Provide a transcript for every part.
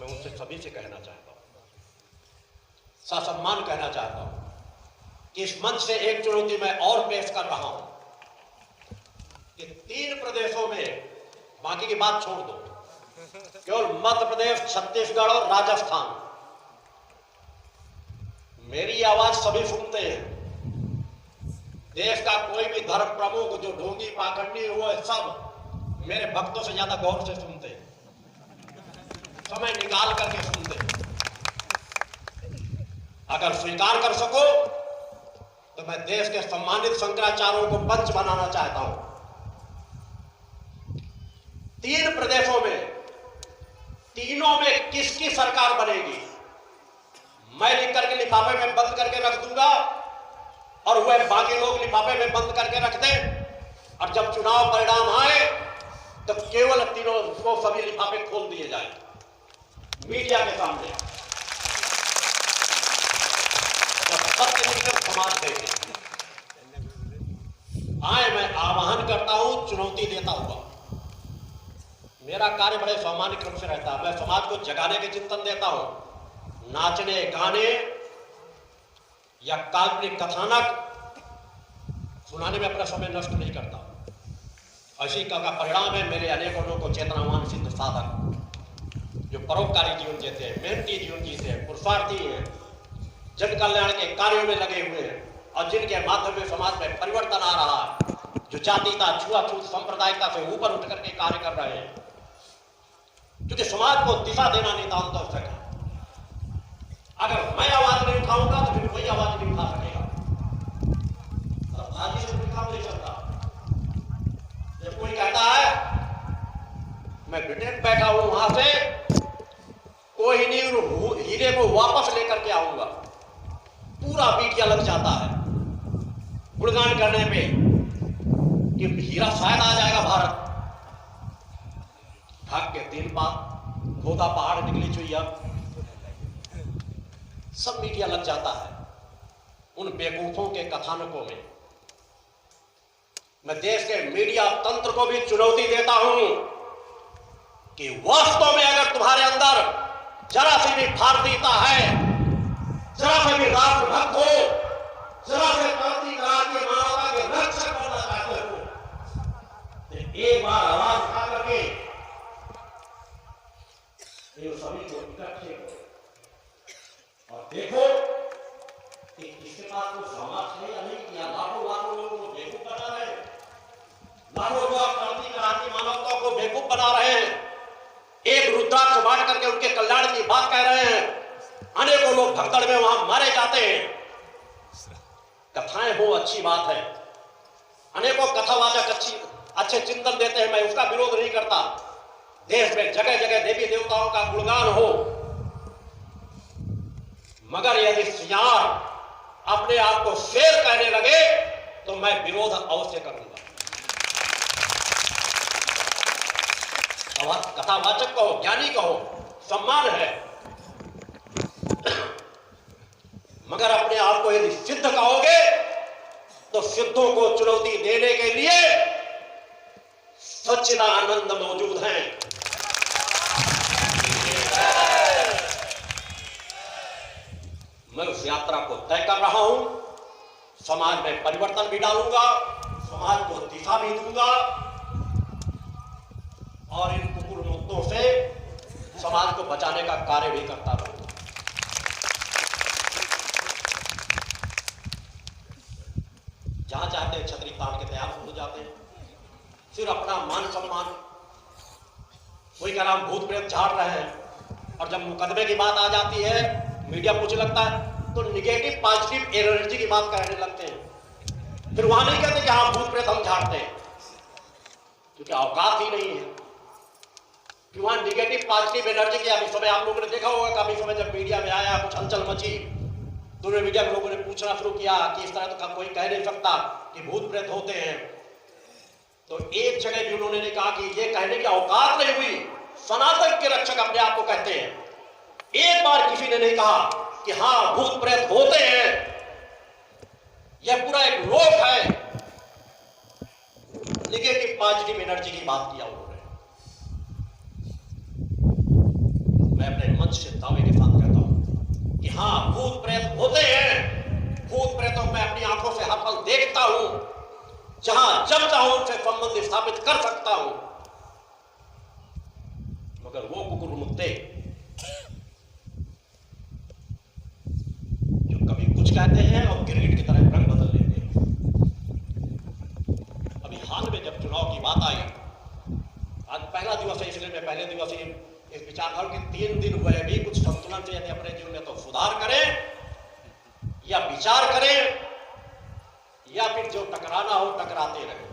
मैं उनसे सभी से कहना चाहता हूं, ससम्मान कहना चाहता हूं कि इस मंच से एक चुनौती मैं और पेश कर रहा हूं कि 3 प्रदेशों में, बाकी की बात छोड़ दो, केवल मध्य प्रदेश, छत्तीसगढ़ और राजस्थान, मेरी आवाज सभी सुनते हैं। देश का कोई भी धर्म प्रमुख जो ढोंगी पाखंडी हुआ है, सब मेरे भक्तों से ज्यादा गौर से सुनते हैं, समय निकाल करके सुनते हैं। अगर स्वीकार कर सको तो मैं देश के सम्मानित शंकराचार्यों को पंच बनाना चाहता हूं। 3 प्रदेशों में, तीनों में किसकी सरकार बनेगी, मैं लिख करके लिफाफे में बंद करके रख दूंगा और वह बाकी लोग लिफाफे में बंद करके रख दें, और जब चुनाव परिणाम आए तो केवल तीनों को सभी लिफाफे खोल दिए जाए मीडिया के सामने, जब सत्य निकल समाज देखे। आए, मैं आह्वान करता हूं, चुनौती देता हुआ। मेरा कार्य बड़े सामान्य क्रम से रहता है। मैं समाज को जगाने के चिंतन देता हूं। नाचने गाने या काल्पनिक कथानक सुनाने में अपना समय नष्ट नहीं करता। ऐसी का परिणाम है मेरे अनेकों लोगों को चेतनावान सिद्ध साधक जो परोपकारी जीवन जीते हैं, मेहनती जीवन जीते हैं, पुरुषार्थी हैं, जन कल्याण के कार्यों में लगे हुए हैं, और जिनके माध्यम में समाज में परिवर्तन आ रहा है, जो जातीयता, छुआछूत, सांप्रदायिकता से ऊपर उठ करके कार्य कर रहे हैं, क्योंकि समाज को दिशा देना नितांत आवश्यक है। अगर मैं आवाज नहीं उठाऊंगा तो फिर कोई आवाज नहीं उठा सकेगा। आज से कोई काम नहीं चलता। जब कोई कहता है मैं ब्रिटेन बैठा हूं, वहां से कोई नहीं हीरे को वापस लेकर के आऊंगा, पूरा मीडिया लग जाता है गुणगान करने पे कि हीरा शायद आ जाएगा भारत। भाग के 3 बार खोदा पहाड़ निकली चुईया, सब मीडिया लग जाता है उन बेवकूफों के कथानकों में। मैं देश के मीडिया तंत्र को भी चुनौती देता हूं कि वास्तव में अगर तुम्हारे अंदर जरा सी भी भारतीयता है, जरा से भी राष्ट्रभक्त हो, जरा से क्रांतिकारी के मानवता के रक्षक बनना चाहते हो, तो एक बार आवाज उठा करके सभी को इकट्ठे करो और देखो कि किसके पास तो समाज है या नहीं, या लाखों लोगों को बेवकूफ बना रहे हैं, लाखों लोग क्रांतिकारी मानवता को बेवकूफ बना रहे हैं, एक रुद्राक्ष बांट करके उनके कल्याण की बात कह रहे हैं, अनेकों लोग भगदड़ में वहां मारे जाते हैं। कथाएं हो अच्छी बात है, अनेकों कथावाचक अच्छे चिंतन देते हैं, मैं उसका विरोध नहीं करता। देश में जगह जगह देवी देवताओं का गुणगान हो, मगर यदि सियार अपने आप को शेर कहने लगे तो मैं विरोध अवश्य करूंगा। कथावाचक कहो, ज्ञानी कहो, सम्मान है, मगर अपने आप को यदि सिद्ध कहोगे तो सिद्धों को चुनौती देने के लिए सच्चिदानंद मौजूद हैं। मैं उस यात्रा को तय कर रहा हूं, समाज में परिवर्तन भी डालूंगा, समाज को दिशा भी दूंगा और इन कुकुर मुक्तों से समाज को बचाने का कार्य भी करता रहूंगा। जहां चाहते हैं छतरी तान के तैयार हो जाते हैं, फिर अपना मान सम्मान, कोई का नाम भूत प्रेत झाड़ रहे हैं, और जब मुकदमे की बात आ जाती है, मीडिया पूछने लगता है तो निगेटिव पॉजिटिव एनर्जी की बात करने लगते हैं। फिर वहां नहीं कहते कि हाँ भूत प्रेत हम झाड़ते हैं, क्योंकि औकात ही नहीं है कि वहां निगेटिव पॉजिटिव एनर्जी की। अभी समय आप लोगों ने देखा होगा, काफी समय जब मीडिया में आया, कुछ हलचल मची, तो मीडिया के लोगों ने पूछना शुरू किया कि इस तरह तो कोई कह नहीं सकता कि भूत प्रेत होते हैं। तो एक जगह भी उन्होंने नहीं कहा कि ये कहने की औकात नहीं हुई, सनातन के रक्षक अपने आप को कहते हैं। एक बार किसी ने नहीं कहा कि हाँ भूत प्रेत होते हैं, यह पूरा एक लोक है। निगेटिव पॉजिटिव एनर्जी की बात किया उन्होंने। मैं अपने मंच से दावे के साथ कहता हूं कि हाँ, भूत प्रेत होते हैं। भूत प्रेतों में अपनी आंखों से हर पल देखता हूं, जहां जब चाहूं उनसे संबंध स्थापित कर सकता हूं। मगर वो कुकुर मुत्ते जो कभी कुछ कहते हैं और गिरगिट की तरह रंग बदल लेते हैं। अभी हाल में जब चुनाव की बात आई, आज पहला दिवस है, इसलिए मैं पहले दिवस ही इस विचार करूं कि 3 दिन हुए भी कुछ संतुलन से यदि अपने जीवन में तो सुधार करें या विचार करें, या फिर जो टकराना हो टकराते रहे।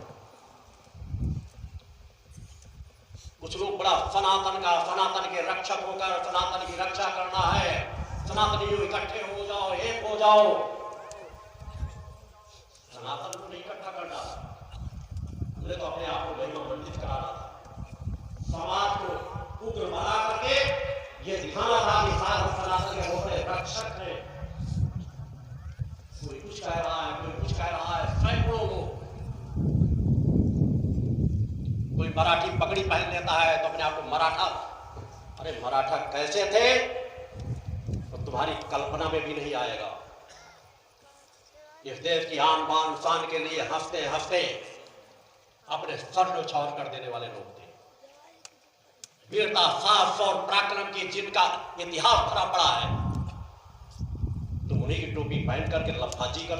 कुछ लोग बड़ा सनातन के रक्षक होकर सनातन की रक्षा करना है, सनातनी इकट्ठे हो जाओ, एक हो जाओ। सनातन को नहीं इकट्ठा करना, मुझे तो अपने आप को महिमामंडित कराना था। समाज को पुत्र बना करके ये दिखाना था कि सनातन के बहुत बड़े रक्षक हैं। कोई कुछ कह रहा है, कोई कुछ कह रहा है, सैकड़ों लोग। कोई मराठी पगड़ी पहन लेता है तो अपने आप को मराठा। अरे मराठा कैसे थे तो तुम्हारी कल्पना में भी नहीं आएगा। इस देश की आन बान शान के लिए हंसते हंसते अपने सर न्यौछावर कर देने वाले लोग थे। वीरता, साहस और पराक्रम की जिनका इतिहास भरा पड़ा है, तुम उन्हीं की टोपी पहन करके लफाजी कर